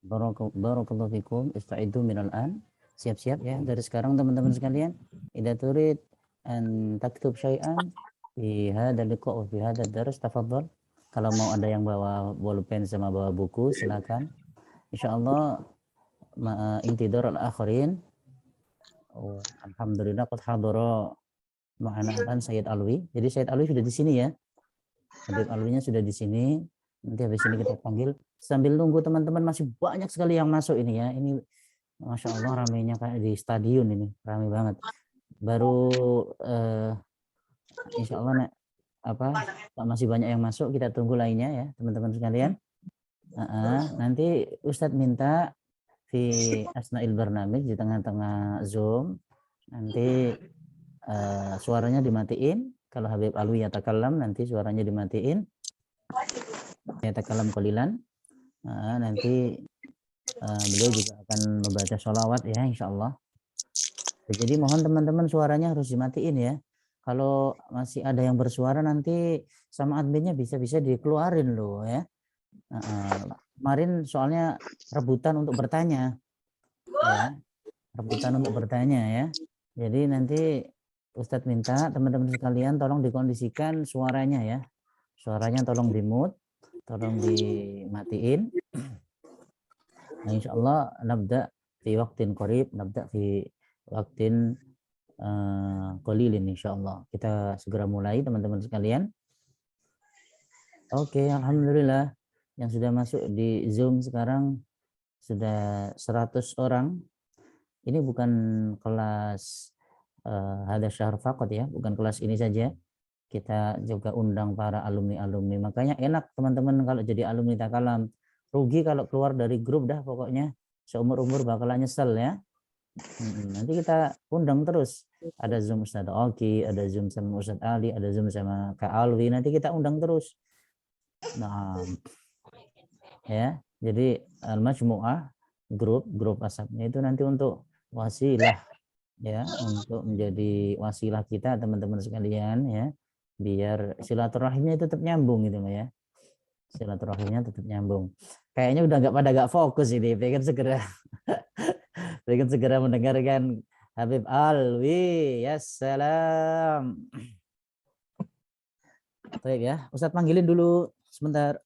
Barakallahu fikum. Istaidu minal an. Siap-siap ya dari sekarang teman-teman sekalian. Idza turid an taktub syai'an fi hadzal liqa' wa fi hadzal dars tafadhal. Kalau mau ada yang bawa bolpen sama bawa buku silakan. Insyaallah intidar al-akhirin. Oh, alhamdulillah qad hadara ma'ana al-an Sayyid Alwi. Jadi Sayyid Alwi sudah di sini ya. Habib Alwinya sudah di sini. Nanti habis ini kita panggil. Sambil nunggu teman-teman masih banyak sekali yang masuk ini ya. Ini Masya Allah ramainya kayak di stadion ini. Ramai banget. Baru insya Allah masih banyak yang masuk. Kita tunggu lainnya ya teman-teman sekalian. Nanti Ustadz minta di Asna'il Barnamij di tengah-tengah Zoom. Nanti suaranya dimatiin. Kalau Habib Alwi yatakalam nanti suaranya dimatiin. Yatakalam qalilan. Nanti beliau juga akan membaca sholawat ya insya Allah. Jadi mohon teman-teman suaranya harus dimatiin ya. Kalau masih ada yang bersuara nanti sama adminnya bisa-bisa dikeluarin loh ya. Kemarin soalnya rebutan untuk bertanya ya. Rebutan untuk bertanya ya. Jadi nanti Ustadz minta teman-teman sekalian tolong dikondisikan suaranya ya. Suaranya tolong di-mute, tolong dimatiin. Nah, insya Allah nabda fi waktin qarib, nabda fi waktin qalilin insya Allah. Kita segera mulai teman-teman sekalian. Oke, alhamdulillah yang sudah masuk di Zoom sekarang sudah 100 orang. Ini bukan kelas hada syahr faqat ya, bukan kelas ini saja. Kita juga undang para alumni-alumni. Makanya enak teman-teman kalau jadi alumni Takalam. Rugi kalau keluar dari grup dah pokoknya. Seumur-umur bakalan nyesel ya. Nanti kita undang terus. Ada Zoom Ustadz Oki, ada Zoom sama Ustadz Ali, ada Zoom sama Kak Alwi. Nanti kita undang terus. Nah, ya. Jadi al-majmu'ah grup WhatsApp-nya itu nanti untuk wasilah ya, untuk menjadi wasilah kita teman-teman sekalian ya. Biar silaturahimnya itu tetap nyambung gitu ya. Silaturahimnya tetap nyambung. Kayaknya udah gak fokus ini, pengen segera mendengarkan Habib Alwi. Ya salam. Baik ya, Ustadz panggilin dulu sebentar.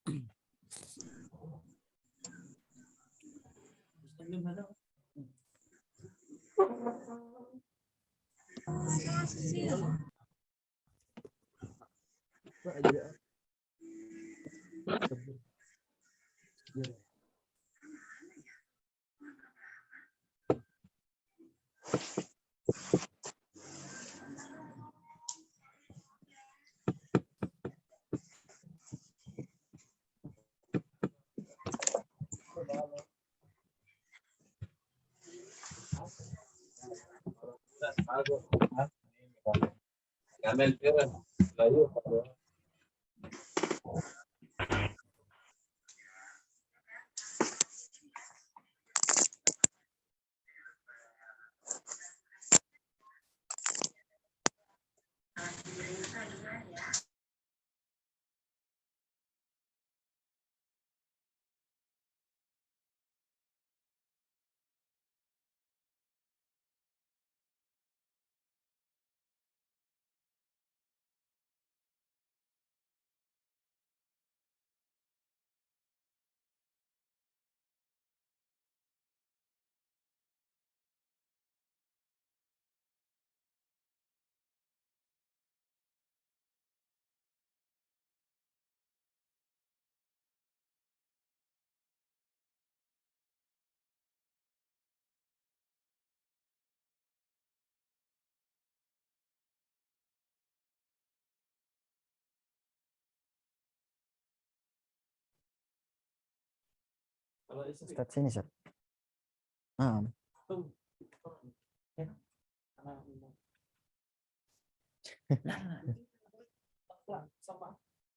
Ustadz sini, Ustadz.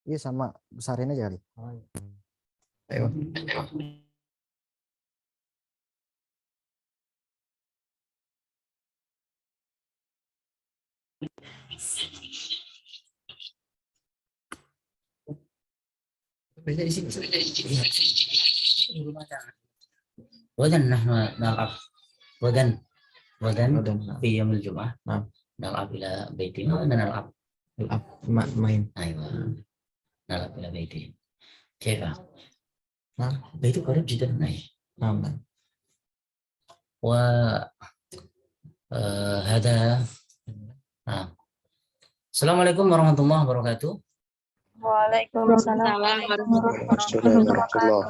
Iya sama, besarin aja kali. Ayo. Beda isi. غدا نحن نلعب غدا غدا في يوم الجمعة نعم. نلعب إلى بيتنا نلعب main. أيوة نلعب إلى بيتي كيف؟ نعم بيتي قريب جدا معي نعم. و هذا السلام عليكم ورحمة الله وبركاته. Waalaikumsalam warahmatullahi wabarakatuh.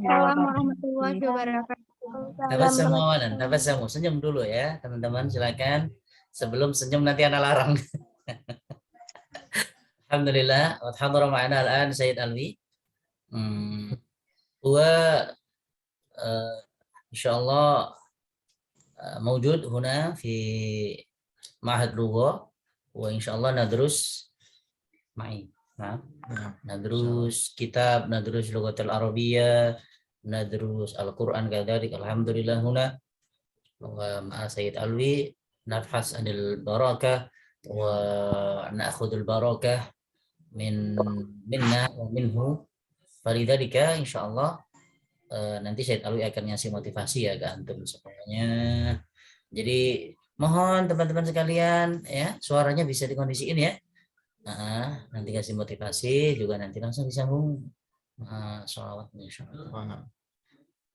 warahmatullahi wabarakatuh. Tabasamu awalan, tabasamu. Senyum dulu ya, teman-teman. Silakan. Sebelum senyum nanti Ana larang. Alhamdulillah. Wa hadhara ma'ana al-an Sayyid Alwi. Wa insyaallah موجود هنا في معهد لغة وإن شاء الله ندرس معي. نعم. ندرس كتاب ندرس لغة العربية ندرس القرآن كذلك الحمد لله هنا ومع سيد علوي نبحث عن البركة ونأخذ البركة منا ومنه فلذلك إن شاء الله nanti Said Alwi akan ngasih motivasi ya ke antum semuanya. Jadi mohon teman-teman sekalian ya suaranya bisa dikondisiin ya. Nanti kasih motivasi juga nanti langsung disambung sholawatnya insyaallah.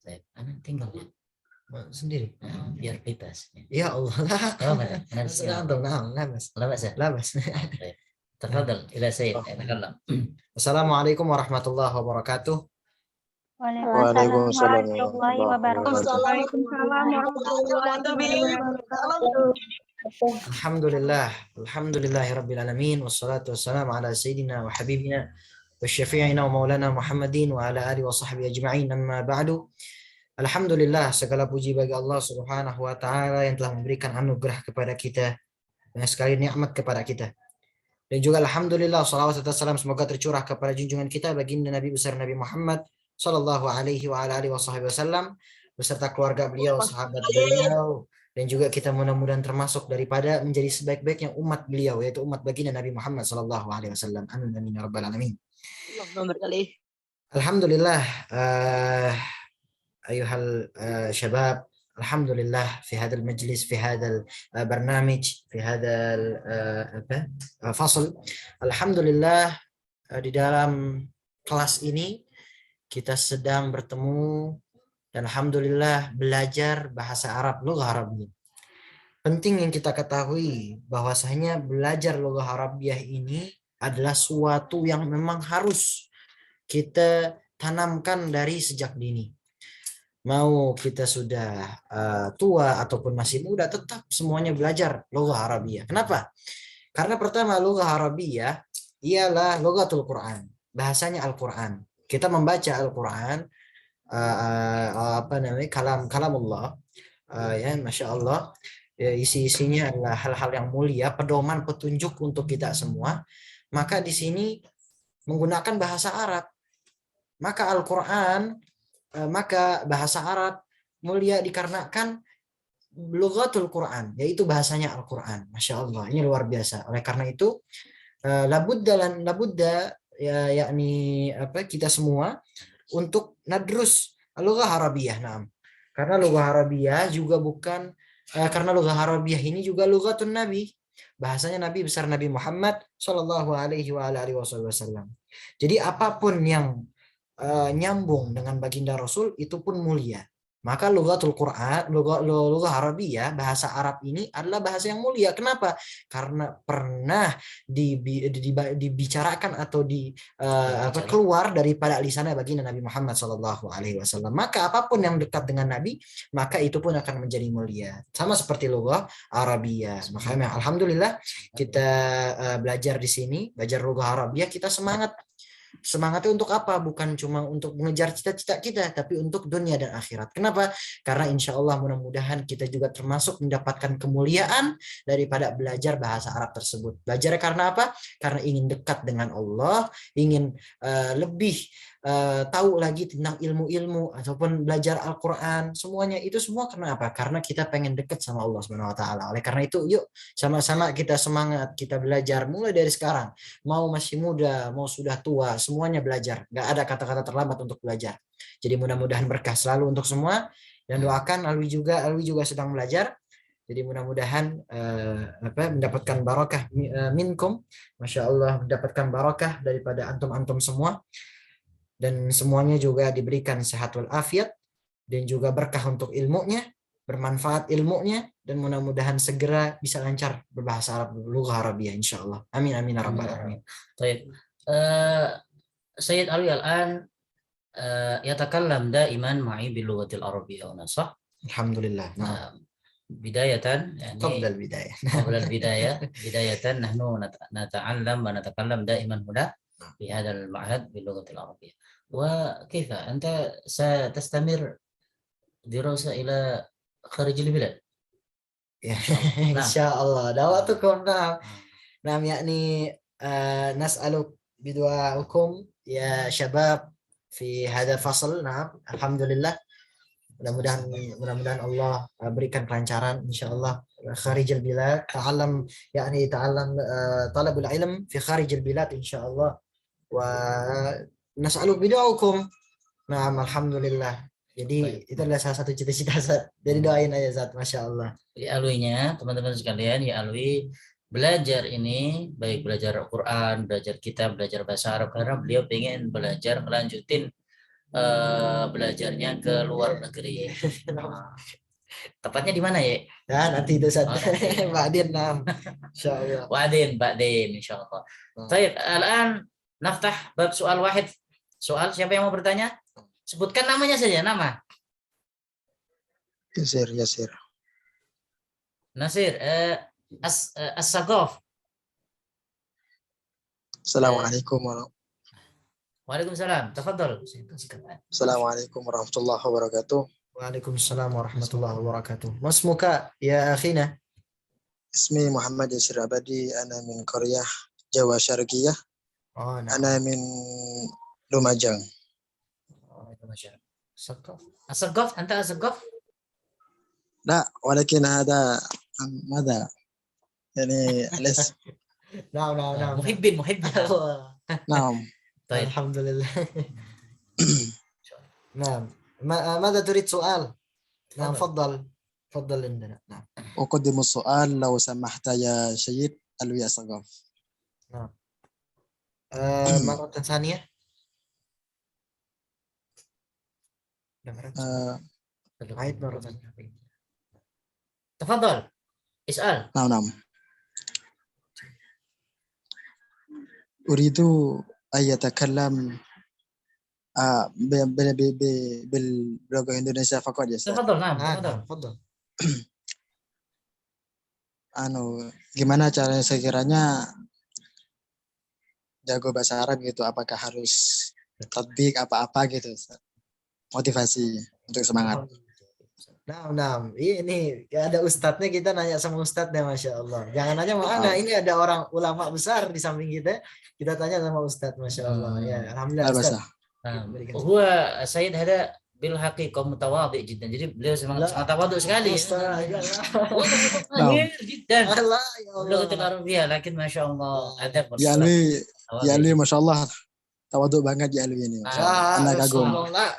Saya tinggal ya sendiri biar bebas. Ya Allah. Tafadhal ila Said. Assalamualaikum warahmatullahi wabarakatuh. Waalaikumsalam warahmatullahi wabarakatuh. Alhamdulillahirabbil alamin wassalatu wassalamu ala sayyidina wa habibina wa syafi'ina wa maulana Muhammadin wa ala alihi wa sahbihi ajma'in amma ba'du. Alhamdulillah, segala puji bagi Allah Subhanahu wa taala yang telah memberikan anugerah kepada kita dan sekali nikmat kepada kita. Dan juga alhamdulillah salawat serta salam semoga tercurah kepada junjungan kita baginda Nabi besar Nabi Muhammad sallallahu alaihi wa ala alihi wasallam beserta keluarga beliau, sahabat beliau, dan juga kita mudah-mudahan termasuk daripada menjadi sebaik-baiknya umat beliau yaitu umat baginda Nabi Muhammad sallallahu alaihi wasallam. Amin amin ya rabbal alamin. Alhamdulillah ayuhal syabab, alhamdulillah fi hadzal majlis fi hadzal barnamij fi hadzal fasl. Alhamdulillah di dalam kelas ini kita sedang bertemu dan alhamdulillah belajar bahasa Arab, lughah Arabiyah. Penting yang kita ketahui bahwasanya belajar lughah Arabiyah ini adalah suatu yang memang harus kita tanamkan dari sejak dini. Mau kita sudah tua ataupun masih muda, tetap semuanya belajar lughah Arabiyah. Kenapa? Karena pertama lughah Arabiyah ialah lughatul Quran, bahasanya Al-Quran. Kita membaca Al-Quran, kalamullah, ya masya Allah, ya, isi-isinya adalah hal-hal yang mulia, pedoman, petunjuk untuk kita semua. Maka di sini menggunakan bahasa Arab. Maka Al-Quran, maka bahasa Arab mulia dikarenakan lughatul Quran, yaitu bahasanya Al-Quran. Masya Allah, ini luar biasa. Oleh karena itu, labudda ya yakni kita semua untuk nadrus lughah Arabiyah. Nah, karena lughah Arabiyah juga bukan karena lughah Arabiyah ini juga lughatun Nabi, bahasanya Nabi besar Nabi Muhammad sallallahu alaihi wa alihi wasallam. Jadi apapun yang nyambung dengan baginda Rasul itu pun mulia. Maka lughatul Quran, lughah Arabiyah, bahasa Arab ini adalah bahasa yang mulia. Kenapa? Karena pernah dibicarakan atau keluar daripada lisannya baginda Nabi Muhammad SAW. Maka apapun yang dekat dengan Nabi, maka itu pun akan menjadi mulia. Sama seperti lughah Arabiyah. Makanya alhamdulillah kita belajar di sini, belajar lughah Arabiyah, kita semangat. Semangatnya untuk apa? Bukan cuma untuk mengejar cita-cita kita, tapi untuk dunia dan akhirat. Kenapa? Karena insya Allah mudah-mudahan kita juga termasuk mendapatkan kemuliaan daripada belajar bahasa Arab tersebut. Belajar karena apa? Karena ingin dekat dengan Allah, ingin lebih tahu lagi tentang ilmu-ilmu ataupun belajar Al-Quran, semuanya itu semua kenapa? Karena kita pengen dekat sama Allah Subhanahu Wa Taala. Oleh karena itu, yuk sama-sama kita semangat, kita belajar mulai dari sekarang. Mau masih muda, mau sudah tua, semuanya belajar. Gak ada kata-kata terlambat untuk belajar. Jadi mudah-mudahan berkah selalu untuk semua. Dan doakan Alwi juga sedang belajar. Jadi mudah-mudahan mendapatkan barokah minkum, masya Allah, mendapatkan barokah daripada antum-antum semua, dan semuanya juga diberikan sehat walafiat dan juga berkah untuk ilmunya, bermanfaat ilmunya, dan mudah-mudahan segera bisa lancar berbahasa Arab, lughah Arabiyah insya Allah. Amin amin ya rabbal alamin. Baik. Sayyid Alwi al-an yatakallam daiman ma'i bil lughatil arabiyyah, صح؟ Alhamdulillah. بداية قبل البداية قبل بداية نحن نتعلم ونتكلم دائما هنا في هذا المعهد باللغة العربية. وكيف أنت ستستمر دراسة إلى خارج البلاد؟ إن شاء الله دعواتكم. نعم يعني نسأل بدعائكم يا شباب في هذا الفصل. نعم الحمد لله. mudah-mudahan Allah berikan kelancaran insyaallah kharijal bilad, ta'allam talabul ilm fi kharijil bilad insyaallah, wa nas'alu bid'akum. Nah, alhamdulillah. Jadi itu adalah salah satu cita-cita Zat. Jadi doain aja Zat, masya Allah. Jadi Alwinya, teman-teman sekalian, ya Alwi belajar ini, baik belajar Al-Quran, belajar kitab, belajar bahasa Arab, karena beliau pengen belajar melanjutin belajarnya ke luar negeri. Tepatnya di mana ya? Nah, nanti itu saja. Ba'din, insyaallah. Ba'din insyaallah. Baik, الآن نفتح bab soal wahid. Soal, siapa yang mau bertanya? Sebutkan namanya saja, nama. Yasir. Nasir, As-Sagaf. Assalamualaikum Waalaikumsalam. Tafadhal. Assalamualaikum warahmatullahi wabarakatuh. Waalaikumsalam warahmatullahi wabarakatuh. Masmuka ya akhina? Ismi Muhammad Yasir Abadi, ana min Qaryah Jawa Syarqiyah. Ana min Lumajang. As-Sagaf, anta As-Sagaf? لا ولكن هذا ماذا يعني الاسم. نعم. محبين. نعم. طيب. الحمد لله. نعم. ماذا تريد سؤال؟ نعم تفضل عندنا. نعم. أقدم السؤال لو سمحت يا سيد علوي الصقاف. نعم. مرة ثانية. عيد مرة ثانية. تفضل اسأل. نعم. أريد أن يتكلم باللغة الإندونيسية فقط يا أستاذ. تفضل. نعم تفضل. Gimana caranya sekiranya jago bahasa Arab gitu, apakah harus tatbik apa-apa gitu, motivasi untuk semangat. Nah, ini ada ustadznya, kita nanya sama ustadznya, masya Allah. Jangan nanya mana, ini ada orang ulama besar di samping kita tanya sama ustadz, masya Allah. Ya, alhamdulillah ustadz. Gua Sayyid hada bil haqiqah mutawadhi jiddan. Jadi beliau sangat tawadhu sekali. Jiddan. Allah ya Allah. Lughatul Arabiyyah, lakin masya Allah adab. Ya Ali, masya Allah. Tawadhu banget ya Ali ini. Anak kagum.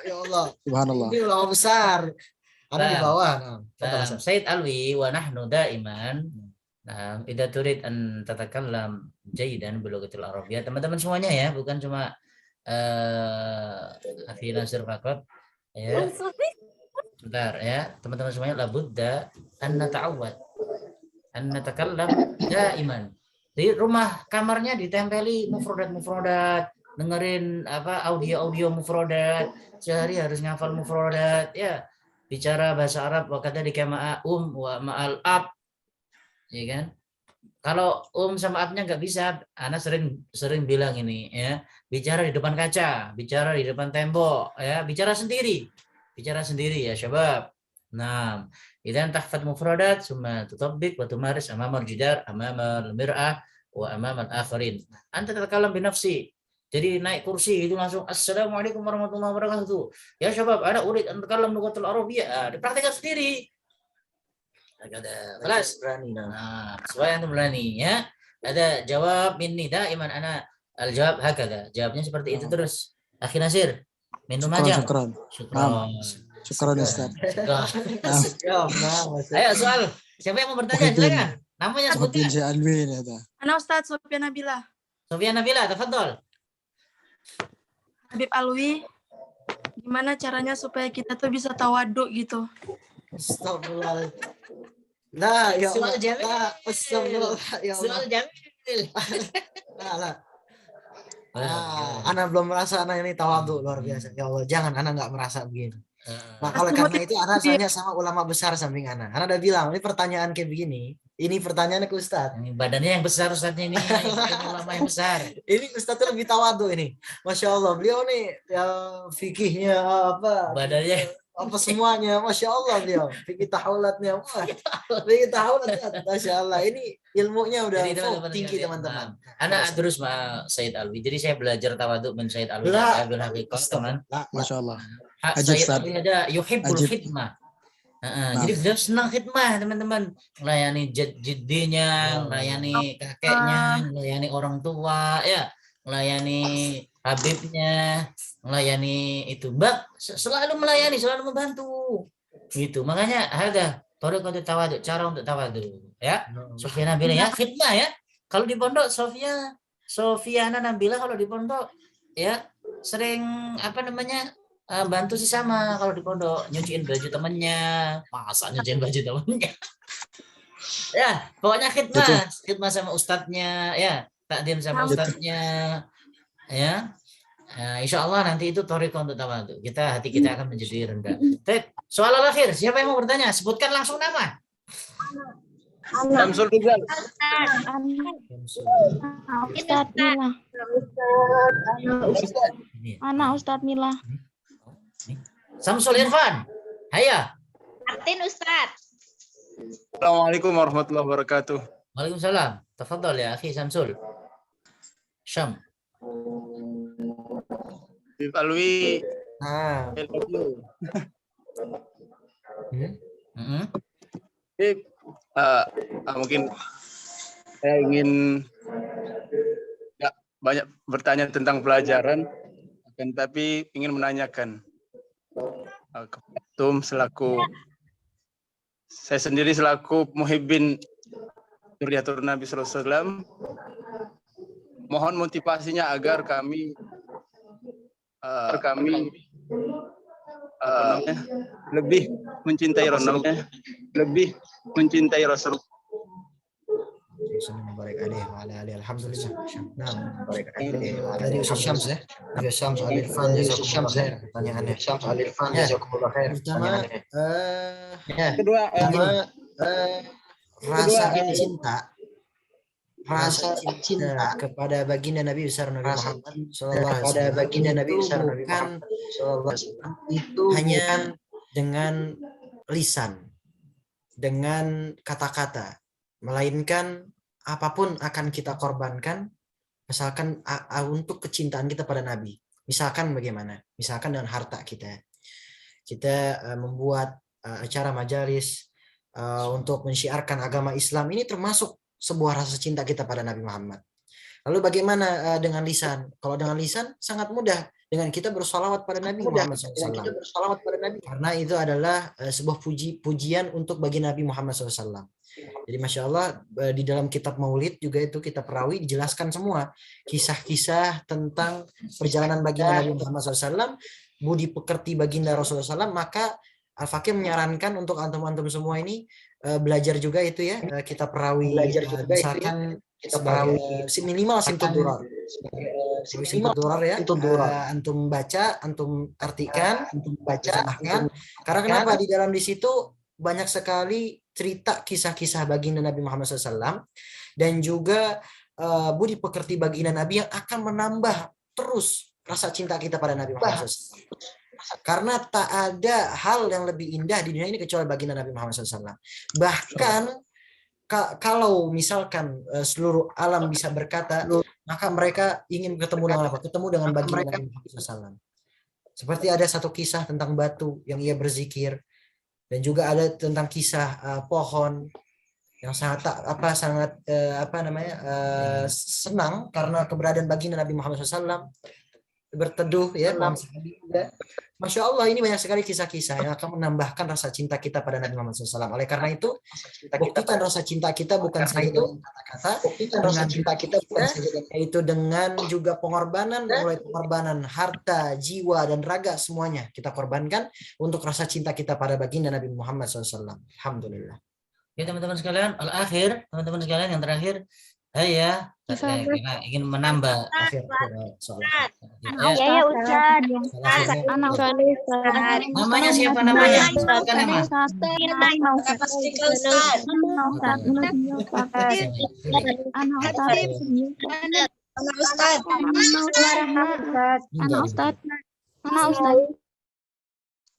Ya Allah. Subhanallah. Ini ulama besar. Ada di bawah. Sayyid Alwi wa nahnu daiman. Nah, idza turid an tatakallam jayyidan bil lughatil arabiyyah. Teman-teman semuanya ya, bukan cuma Akhi Nasir faqat ya. Bentar ya, teman-teman semuanya labudda an nata'awwad an natakallam daiman. Di rumah kamarnya ditempeli mufradat, dengerin audio mufradat, sehari harus ngafal mufradat ya. Bicara bahasa Arab waktu di kama wa ma'al ab, ya kan? Kalau sama abnya nggak bisa, anak sering bilang ini ya, bicara di depan kaca, bicara di depan tembok, ya, bicara sendiri ya syabab. Nah, idan tahfadz mufradat, summa tutabbiq wa tumaris amama al-jidar, amama al-mir'ah, wa amama al-akharin. Anta tatakalam bi nafsi. Jadi naik kursi itu langsung Assalamualaikum warahmatullahi wabarakatuh. Ya syabab, ada urid antakalam lugatul arabiyyah. Dipraktikkan sendiri. Ada kelas. Nah, supaya antum berani ya. Ada jawab minni daiman ana al-jawab hakada. Jawabnya seperti itu terus. Akhi Nasir, minum aja. Syukran. Syukran Ustaz. Ayo soal. Siapa yang mau bertanya? Silakan. Namanya sebutkan. Si Alwin ya. Ana Ustaz Sofia Nabila. Sofia Nabila, tafadhol. Habib Alwi, gimana caranya supaya kita tuh bisa tawaduk gitu? Astagfirullah. Nah, ya Allah. Soal jamil. Astagfirullah. Ya Allah. Soal jamil. Nah. Ana belum merasa ana ini tawadhu luar biasa. Ya Allah, jangan ana nggak merasa begini. Nah, oleh karena itu ana tanya sama ulama besar samping ana. Ana udah bilang, ini pertanyaan kayak begini. Ini pertanyaannya ke Ustaz. Ini badannya yang besar Ustaznya ini. Ulama yang besar. Ini Ustaz tuh lebih tawadhu ini. Masya Allah, beliau nih ya fikihnya apa? Badannya Apa semuanya, Masya Allah beliau. Fikih tahawulatnya, fikih tahawulat, Masya Allah. Ini ilmunya udah Jadi, teman-teman tinggi sekalian, teman-teman. Anak terus Said Alwi. Jadi saya belajar tawaduk min Said Alwi. Lah. Abil Haqiqah, teman. Masya Allah. Said Ustaz. Alwi ada yuhibbul Ajib. khidmah. Jadi beliau senang khidmah, teman-teman. Melayani jaddinya, melayani kakeknya, melayani orang tua, ya, melayani habibnya, melayani itu. Mbak selalu melayani, selalu membantu. Gitu. Makanya ada thariqat tawaduk, cara untuk tawaduk, ya. Sofia Nabila ya, khidmah ya. Kalau di pondok Sofiana Nabila kalau di pondok ya sering apa namanya? Bantu sesama kalau di pondok, nyuciin baju temennya, masa nyuciin baju temennya. Ya, pokoknya khidmah sama ustadznya, ya, takdim sama ustadznya, ya. Insya Allah nanti itu thariqah untuk tawaduk. Hati kita akan menjadi rendah. Baik, soal akhir, siapa yang mau bertanya? Sebutkan langsung nama. Samsul Rizal. Ustaz Mila. Anak Ustaz Mila. Samsul Irfan. Haya. Martin Ustaz. Assalamualaikum warahmatullahi wabarakatuh. Waalaikumsalam. Tafadhol ya akhi Samsul. Syam. Habib Alwi. Mungkin saya ingin banyak bertanya tentang pelajaran, tapi ingin menanyakan kepada saya sendiri selaku muhibbin Dzurriyyatur Nabi sallallahu alaihi wasallam, mohon motivasinya agar kami lebih mencintai Rasulullah, lebih mencintai Rasulullah. Alhamdulillah. Dari Ustaz Syams ya. Dari Syams Al-Irfan jazakumullah khair. Pertanyaannya. Syams Al-Irfan jazakumullah khair. Pertama kedua rasa cinta kepada baginda Nabi besar Nabi Muhammad sallallahu itu hanya dengan lisan, dengan kata-kata, melainkan apapun akan kita korbankan misalkan untuk kecintaan kita pada Nabi. Misalkan bagaimana? Misalkan dengan harta kita membuat acara majalis untuk mensyiarkan agama Islam, ini termasuk sebuah rasa cinta kita pada Nabi Muhammad. Lalu bagaimana dengan lisan? Kalau dengan lisan sangat mudah, dengan kita bersolawat pada Nabi Muhammad SAW. Karena itu adalah sebuah pujian untuk bagi Nabi Muhammad SAW. Jadi Masya Allah di dalam kitab Maulid juga itu kitab Perawi dijelaskan semua kisah-kisah tentang perjalanan baginda Nabi Muhammad SAW, budi pekerti baginda Rasulullah SAW. Maka Al-Fakih menyarankan untuk antum-antum semua ini belajar juga itu ya kitab Perawi, misalkan kitab Perawi minimal Simtud Durar ya, antum baca, antum artikan, antum baca, karena kenapa di dalam di situ banyak sekali cerita kisah-kisah baginda Nabi Muhammad SAW dan juga budi pekerti baginda Nabi yang akan menambah terus rasa cinta kita pada Nabi Muhammad SAW. Karena tak ada hal yang lebih indah di dunia ini kecuali baginda Nabi Muhammad SAW. Bahkan kalau misalkan seluruh alam bisa berkata maka mereka ingin ketemu dengan apa? Ketemu dengan baginda Nabi Muhammad SAW. Seperti ada satu kisah tentang batu yang ia berzikir, dan juga ada tentang kisah pohon yang sangat senang karena keberadaan baginda Nabi Muhammad SAW, berteduh ya. Masya Allah, ini banyak sekali kisah-kisah yang akan menambahkan rasa cinta kita pada Nabi Muhammad SAW. Oleh karena itu, buktikan rasa cinta kita bukan saja dengan kata-kata, yaitu dengan juga pengorbanan, mulai pengorbanan harta, jiwa, dan raga, semuanya kita korbankan untuk rasa cinta kita pada baginda Nabi Muhammad SAW. Alhamdulillah. Ya teman-teman sekalian, teman-teman sekalian yang terakhir, saya ingin menambah. Ya Ustaz. Namanya siapa namanya? Silakan nama.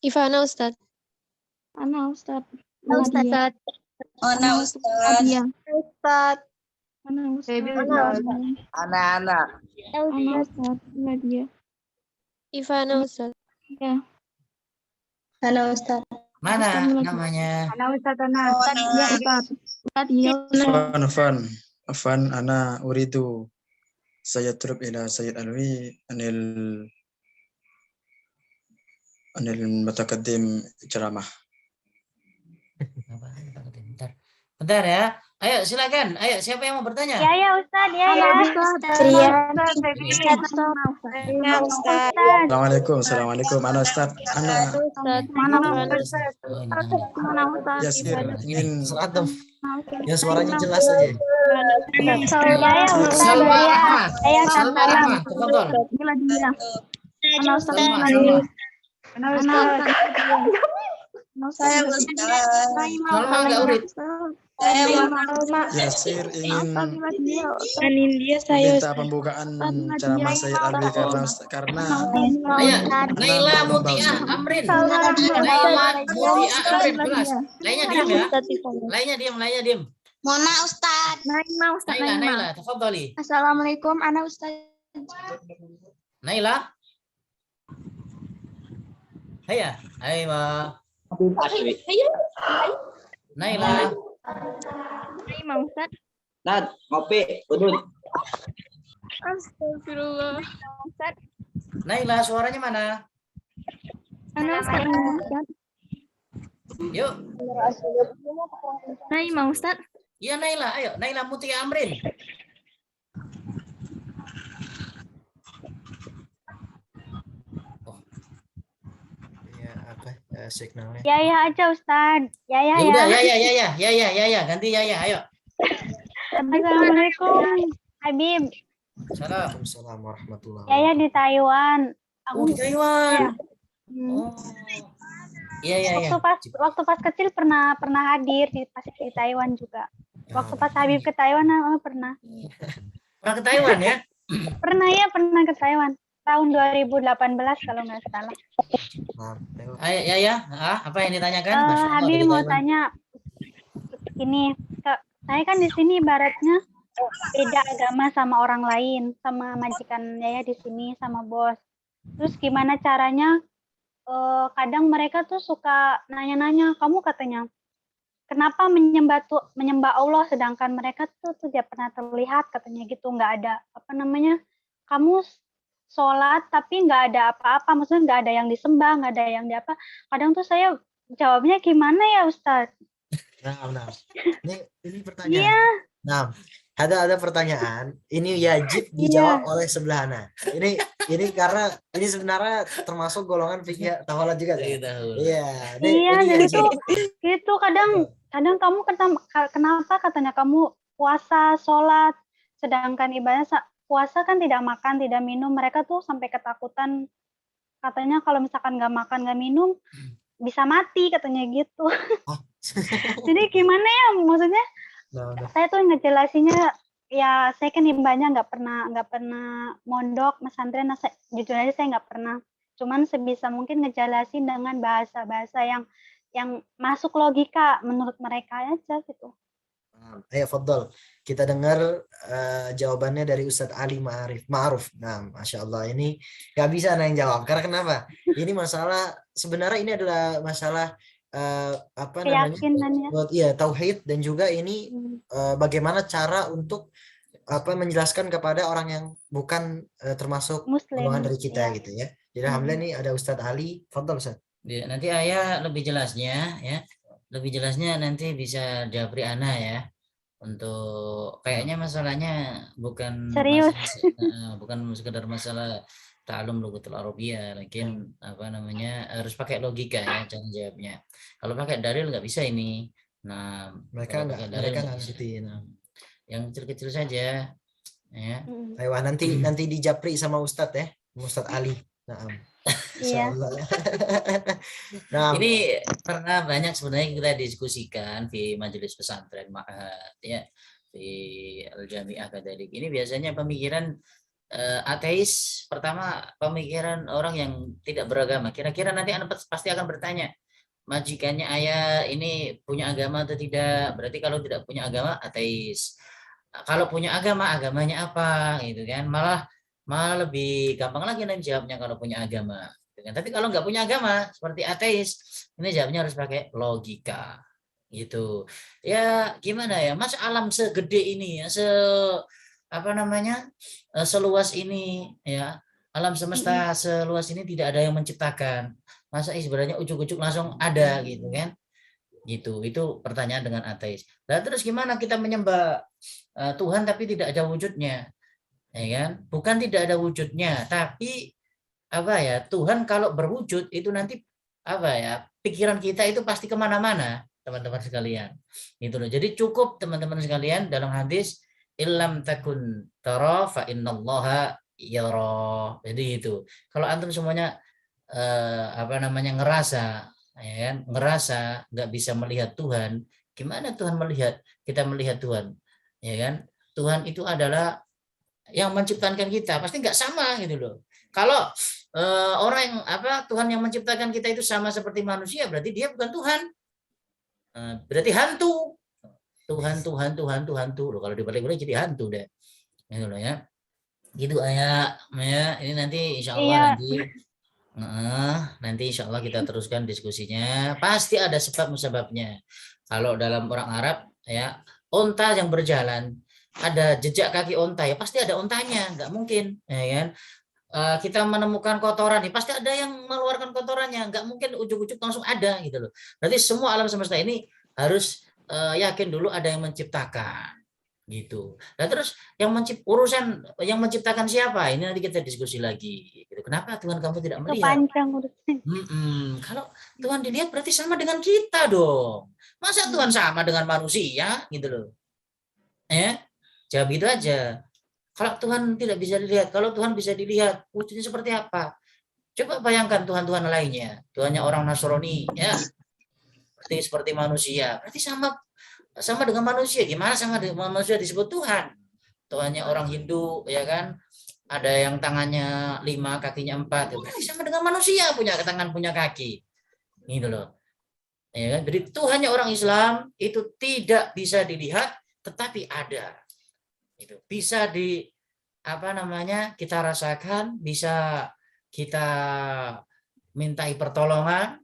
Ivana Ustaz. Ana Ustaz. Ustaz. Ana Ustaz. Ustaz. Ana Ustaz. Anak-anak. Ana Ustaz. Nadia. Ivana Ustaz. Ya. Ana Ustaz. Mana namanya? Ana Ustaz. Ana. Ya Ustaz. Nadia. Afan ana uridu saya turub ila Sayyid Alwi anil mutakaddim ceramah. Bentar ya. Ayo silakan. Ayo siapa yang mau bertanya? Ya Ustaz. Ya Ustaz. Assalamualaikum. Ana Ustaz. Ana. Yasir ingin yang suaranya jelas aja. Salma Rahma. Tafadhol. Ana Ustaz. Ana Ustaz. Saya Ustaz. Salma enggak urid. Yasir ingin Dia saya minta pembukaan ceramah Sayyid Alwi karena Ayo, Naila Mutiah Amrin. Kelas. Lainnya diam ya. Lainnya diam. Mona Ustaz. Naila, tafadhali. Assalamualaikum Ana Ustaz. Naila. Ayo. Naila. Ustaz. Nat, ngopi, udut. Astagfirullah. Ustaz. Naila, suaranya mana? Ana Ustaz. Yuk. Naima Ustaz. Iya Naila, ayo. Naila Mutiah Amrin. Signalnya. Ya aja Ustaz. Ya udah, ya. Ganti ya. Ayo. Assalamualaikum Habib. Waalaikumsalam warahmatullahi Ya di Taiwan. Oh, di Taiwan. Oh. Iya. Waktu pas kecil pernah hadir di Taiwan juga. Waktu pas Habib ke Taiwan pernah. Pernah ke Taiwan ya? Pernah ke Taiwan. Tahun 2018 kalau nggak salah. Ayo, ya. Apa yang ditanyakan? Habib mau tanya ini, saya kan di sini ibaratnya beda agama sama orang lain, sama majikan Yaya di sini sama bos. Terus gimana caranya? Kadang mereka tuh suka nanya-nanya, kamu katanya kenapa menyembah Allah sedangkan mereka tuh tidak pernah terlihat katanya gitu, nggak ada kamu sholat tapi nggak ada apa-apa, maksudnya nggak ada yang disembah, nggak ada yang diapa. Kadang tuh saya jawabnya gimana ya Ustadz? Nah. Ini pertanyaan. Yeah. Nah, ada pertanyaan. Ini wajib dijawab oleh sebelah Ana. Ini karena ini sebenarnya termasuk golongan fikih tawalat juga. Iya. Jadi gitu kadang kamu kenapa katanya kamu puasa sholat sedangkan ibadah puasa kan tidak makan, tidak minum, mereka tuh sampai ketakutan katanya kalau misalkan nggak makan, nggak minum bisa mati katanya gitu. Jadi gimana ya maksudnya? Saya tuh ngejelasinnya ya saya kan imbanya nggak pernah mondok pesantren, jujur aja saya nggak pernah. Cuman sebisa mungkin ngejelasin dengan bahasa yang masuk logika menurut mereka aja gitu. Ayo, Fadol. Kita dengar jawabannya dari Ustadz Ali Ma'ruf. Nah, Masya Allah, ini nggak bisa Ana yang jawab. Karena kenapa? Ini masalah, sebenarnya ini adalah masalah apa namanya? Keyakinan ya. Iya, tauhid, dan juga ini bagaimana cara untuk apa menjelaskan kepada orang yang bukan termasuk Muslim, golongan dari kita ya. gitu ya. Jadi alhamdulillah nih ada Ustadz Ali. Fadol, Ustadz. Nanti Ayah lebih jelasnya ya. Lebih jelasnya nanti bisa japri Ana ya. Untuk kayaknya masalahnya bukan Serius. bukan sekedar masalah ta'alum lughatul arabiyyah, lakin apa namanya harus pakai logika ya cara jawabnya. Kalau pakai dalil nggak bisa ini. Nah, Mereka kalau pakai dalil nggak nggak bisa. ngerti. Yang kecil-kecil saja ya. Ayo, nanti dijapri sama Ustadz ya, Ustadz Ali. Nah, Iya. Nah, ini pernah banyak sebenarnya kita diskusikan di majelis pesantren ma'had ya, di Al-Jami'ah Kadzalik. Ini biasanya pemikiran ateis, pertama pemikiran orang yang tidak beragama. Kira-kira nanti Anda pasti akan bertanya, majikannya Ayah ini punya agama atau tidak? Berarti kalau tidak punya agama ateis. Kalau punya agama, agamanya apa gitu kan? Malah lebih gampang lagi nanti jawabnya kalau punya agama. Tapi kalau nggak punya agama seperti ateis, ini jawabnya harus pakai logika gitu. Ya gimana ya, Mas, alam segede ini ya, seluas ini ya, alam semesta seluas ini tidak ada yang menciptakan. Masa sebenarnya ujuk-ujuk langsung ada gitu kan? Gitu. Itu pertanyaan dengan ateis. Nah, terus gimana kita menyembah Tuhan tapi tidak ada wujudnya? Ya kan? Bukan tidak ada wujudnya, tapi apa ya, Tuhan kalau berwujud itu nanti apa ya, pikiran kita itu pasti kemana-mana, teman-teman sekalian. Itu loh. Jadi cukup teman-teman sekalian dalam hadis illam takun tara fa innallaha yara. Jadi itu. Kalau antum semuanya ngerasa, ya kan? Ngerasa nggak bisa melihat Tuhan, gimana Tuhan melihat? Kita melihat Tuhan, ya kan? Tuhan itu adalah yang menciptakan kita, pasti nggak sama gitu loh. Kalau orang yang Tuhan yang menciptakan kita itu sama seperti manusia, berarti dia bukan Tuhan. Berarti hantu. Tuhan loh, kalau dibalik-balik jadi hantu deh. Gitu loh ya. Gitu Ayah, ya. Ini nanti insya Allah nanti insya Allah kita teruskan diskusinya. Pasti ada sebab musababnya. Kalau dalam orang Arab ya, onta yang berjalan ada jejak kaki onta ya, pasti ada ontanya, nggak mungkin ya kan. Kita menemukan kotoran nih, pasti ada yang mengeluarkan kotorannya, nggak mungkin ujuk-ujuk langsung ada gitu loh. Berarti semua alam semesta ini harus yakin dulu ada yang menciptakan gitu. Dan terus yang menciptakan siapa? Ini nanti kita diskusi lagi. Gitu. Kenapa Tuhan kamu tidak melihat? Kalau Tuhan dilihat berarti sama dengan kita dong. Masa Tuhan sama dengan manusia gitu loh? Jawab itu aja. Kalau Tuhan tidak bisa dilihat, kalau Tuhan bisa dilihat, wujudnya seperti apa? Coba bayangkan Tuhan-Tuhan lainnya. Tuhannya orang Nasrani, ya, seperti manusia. Berarti sama dengan manusia. Gimana sama dengan manusia disebut Tuhan? Tuhannya orang Hindu, ya kan? Ada yang tangannya 5, kakinya 4. Berarti sama dengan manusia, punya tangan, punya kaki. Gitu loh. Ya kan? Jadi Tuhannya orang Islam itu tidak bisa dilihat, tetapi ada. Itu bisa kita rasakan, bisa kita mintai pertolongan,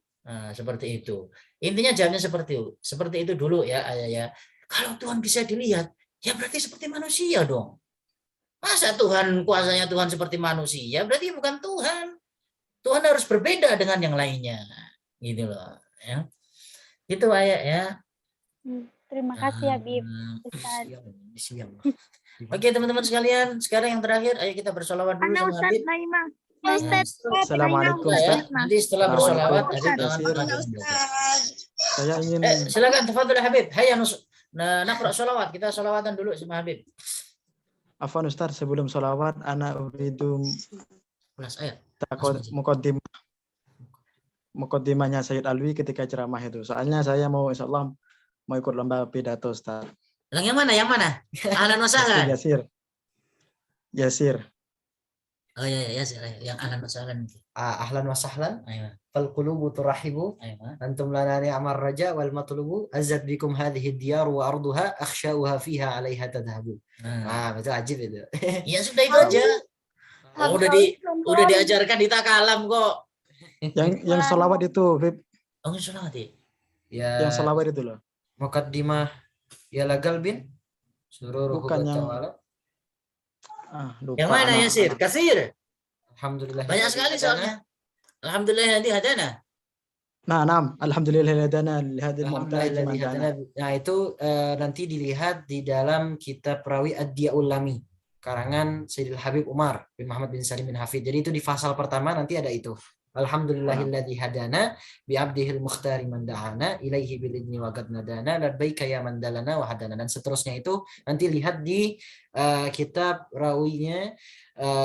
seperti itu. Intinya jawabnya seperti itu dulu ya Ayah ya. Kalau Tuhan bisa dilihat, ya berarti seperti manusia dong. Masa Tuhan kuasanya Tuhan seperti manusia, berarti bukan Tuhan. Tuhan harus berbeda dengan yang lainnya, gitu loh. Ya. Itu Ayah ya. Terima kasih Habib. Siang. Oke teman-teman sekalian, sekarang yang terakhir, ayo kita bersolawat dulu sama Habib. Assalamualaikum ya. Nanti setelah bersolawat, saya ingin silakan tafadhol Habib. Hayya naqra sholawat, kita sholawatan dulu sama Habib. Afwan Ustaz, sebelum sholawat ana uridu mukaddimahnya Sayyid Alwi ketika ceramah itu. Soalnya saya mau insyaallah mau ikut lomba pidato Ustaz. Yang mana? Ahlan wa sahlan. Yasir. Oh ya ya yang ahlan wa sahlan itu. Ahlan wa sahlan. Aywa. Fal qulubu turahibu. Aywa. Antum lana ni'mar raja wal matlubu azad bikum hadhihi diyar wa arduha akhshauha fiha 'alaiha tadhhabu. Betul ajib itu. Ya sudah itu aja. Udah diajarkan di takalam kok. Yang sholawat itu, Bib. Oh, sholawat ya? Ya. Yang sholawat itu loh. Muqaddimah ya lagal bin suruh Bukan yang lupa. Yang mana ya, Sir? Kasir. Alhamdulillah. Banyak sekali soalnya. Alhamdulillah hadi hadana. Nah, alhamdulillah hadana lihadil mu'taj. Nah, itu nanti dilihat di dalam kitab Rawi Ad-Diyaul Lami karangan Sayyidil Habib Umar bin Muhammad bin Salim bin Hafid. Jadi itu di pasal pertama nanti ada itu. Alhamdulillahilladzi hadana bi abdihil mukhtari man da'ana ilaihi bil idni wa qad nadana labbaika ya man dalana wa hadana, dan seterusnya itu nanti lihat di kitab rawinya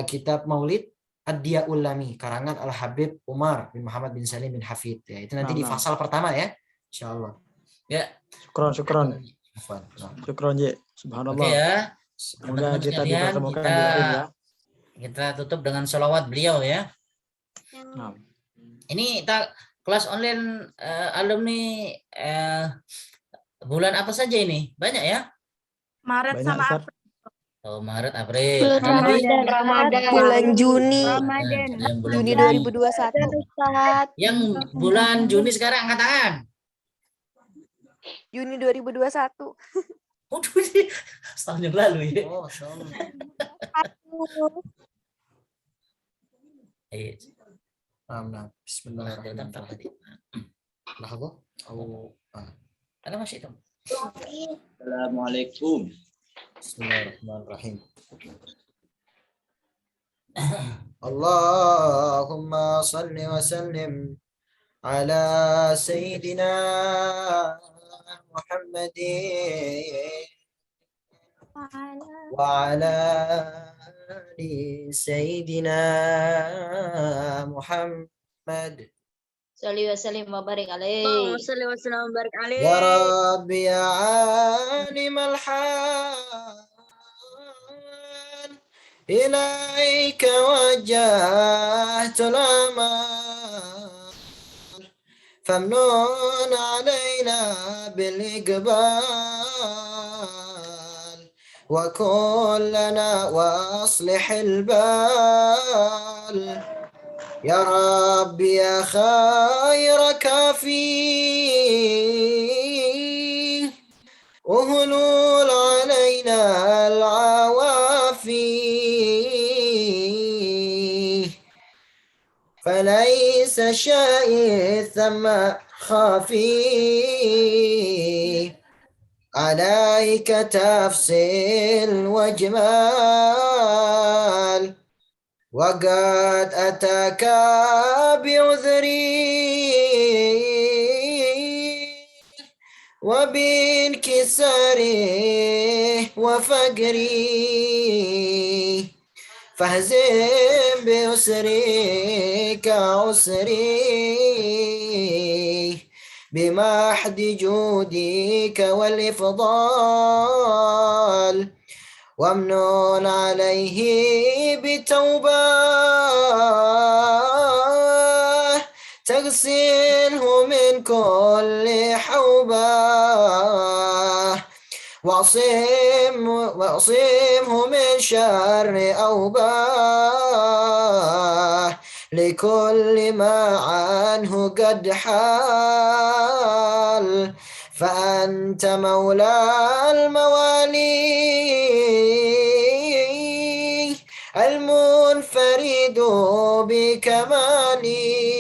kitab Maulid Ad-Diyaul Lami karangan Al Habib Umar bin Muhammad bin Salim bin Hafid. Ya, itu nanti di pasal pertama ya. Insyaallah. Ya. Syukron. Syukron ya. Subhanallah. Oke ya. Semoga kita dipertemukan di akhir ya. Kita tutup dengan sholawat beliau ya. Nah. Ini kelas online alumni bulan apa saja ini? Banyak ya? Maret Banyak, sama Ustaz. April. Oh, Maret, April. Ramadan. Bulan Juni. Ramadan. Yang bulan Juni Juni. 2021. Yang bulan Juni sekarang angkat tangan. Juni 2021. Oh, setahun yang lalu ya. Oh, insyaallah. Bismillahirrahmanirrahim. Ada masih itu. Assalamualaikum. Bismillahirrahmanirrahim. Allahumma salli wa sallim ala sayyidina Muhammadin wa ala ali sayyidina Muhammad. Salli wa sallim wa barik alaih. Salli wa sallam wa barik alaih. Ya Rabbi ya alim al-hal ilaika wajjahtul amal famnun alaina bil iqbal wa kullana wa aslih al-bal ya Rabbi ya khair kafi uhlul alaina al-awafi فليس شيء ثم خافي عليك تفصيل وجمال وقد أتاك بعذري وبانكسار وفقري فاهزم بيسرك عسري بمحض جودك والإفضال وامنن عليه بتوبة تغسله من كل حوبة واعصمه من شر أوباه لكل ما عنه قد حال فأنت مولى الموالي المنفرد بكمالي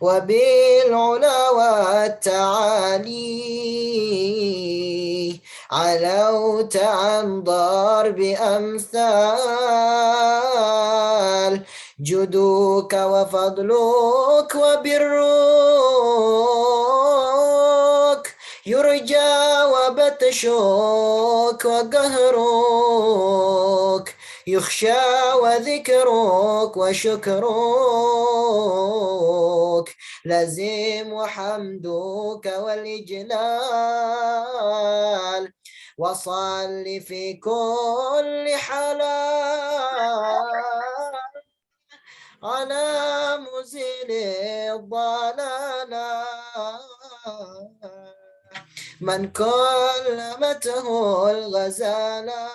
وبالعلا والتعالي علوت عن ضرب أمثال جدوك وفضلك وبرك يرجى وبتشك وقهرك يخشى وذكرك وشكرك لازم حمدك والإجلال وصل في كل حالات على مزيل الضلالة من كلمته الغزالة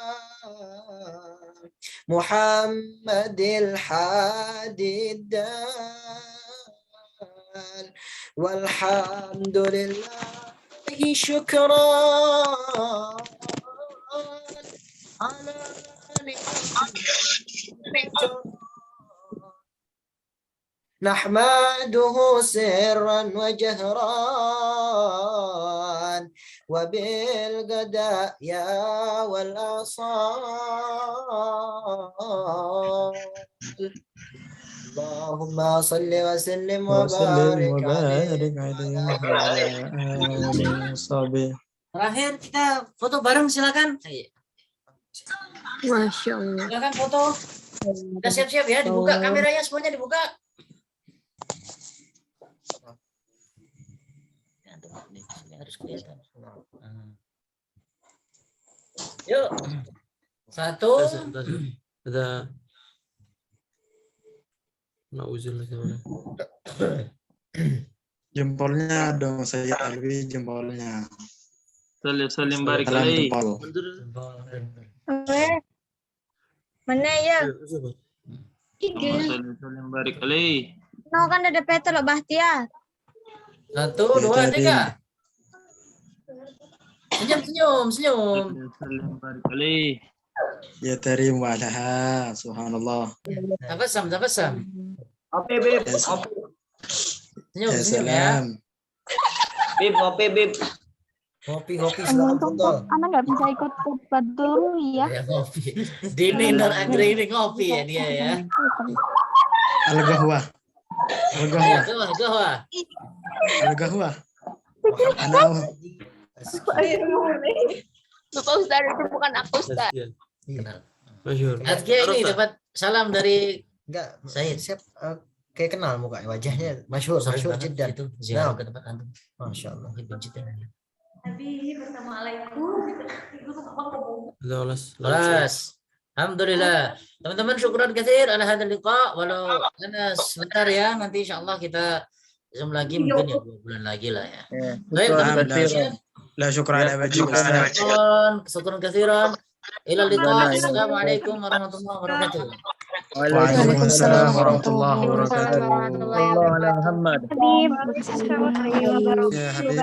محمد الحادي الدال والحمد لله شكرا على نحمده سرا وجهرا وبالغداء والآصال اللهم صل وسلم وبارك عليه وعلى آله وصحبه. Terakhir kita foto bareng silakan. Masya Allah. Silakan foto. Udah siap-siap ya, dibuka kameranya semuanya dibuka. Ini harus kelihatan. Yuk. Satu. Ada Nauzubillah. Jempolnya dong saya Alwi, jempolnya. Salim barik Salam alaih. jempol. Mana ya? Salim barik alaih. No kan ada peta loh Bahtiar. Satu, dua, tiga. Senyum. Salim barik alaih. Ya tarim wa'alaha. Subhanallah. Tabasam. Oke, Bib. Senyum Ya ya. salam. Bib, ngopi, Bib. Kopi silakan foto. Anak nggak bisa ikut debat dulu ya. Ya, ngopi. Dini Nur Agri ini ngopi ya dia ya. Al-Gahwa. Gahwa. Al-Gahwa. Anak Bapak Ustaz itu bukan aku Ustaz. Kenal. Masyhur. Azkia ini dapat salam dari Enggak, Said. siap kayak kenal mukanya, wajahnya masyhur jiddan. Itu ziarah Nah. ke tempat antum. Masya Allah. Kelas. Alhamdulillah. Teman-teman syukuran katsir ala hadzal liqa walau ana sebentar ya, nanti insyaallah kita Zoom lagi mungkin ya 2 bulan lagi lah ya. Baik, teman-teman. La syukran ala wajib Ustaz. Syukuran katsiran. Ila liqa. Assalamualaikum warahmatullahi wabarakatuh. Waalaikumsalam warahmatullahi wabarakatuh. Muhammad. Ya Habib.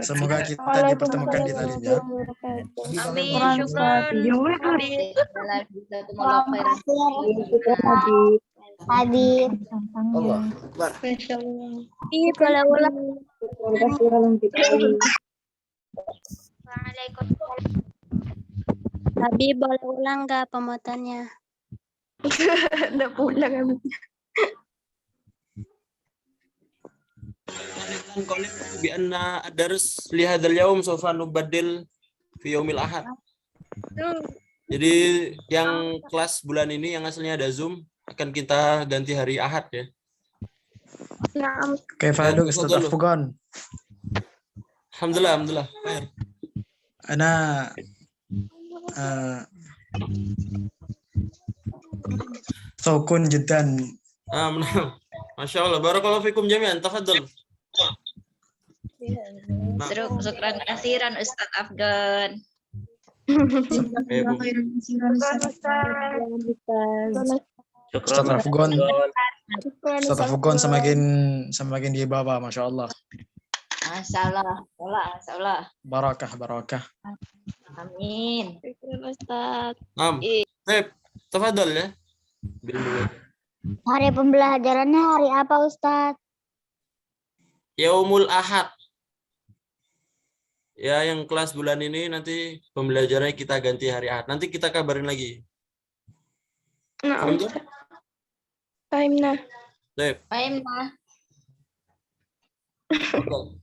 Semoga kita dipertemukan di talim ya. Amin. Habib. Allah. Boleh ulang. Habib boleh ulang nggak pemotonnya? Udah pulang Habib. Bi anna ad-dars li hadzal yaum sawfa nubaddil fi yaumil ahad. Jadi yang kelas bulan ini yang aslinya ada Zoom akan kita ganti hari Ahad ya. Kaifa Ustaz Afgan? Alhamdulillah. Khair. Ana sokun jiddan. Masya Allah. Barakallahu fikum jami'an. Tafadhol. Syukran kasiran Ustaz Afgan. Ustaz Afgan semakin di bawah, Masya Allah. Masyaallah. Barakah. Amin. Ustaz. Tafadhol ya. Hari pembelajarannya hari apa Ustaz? Yaumul Ahad. Ya, yang kelas bulan ini nanti pembelajarannya kita ganti hari Ahad. Nanti kita kabarin lagi. Nah, Alhamdulillah. Fahimna. Baik. Fahimna. Oke.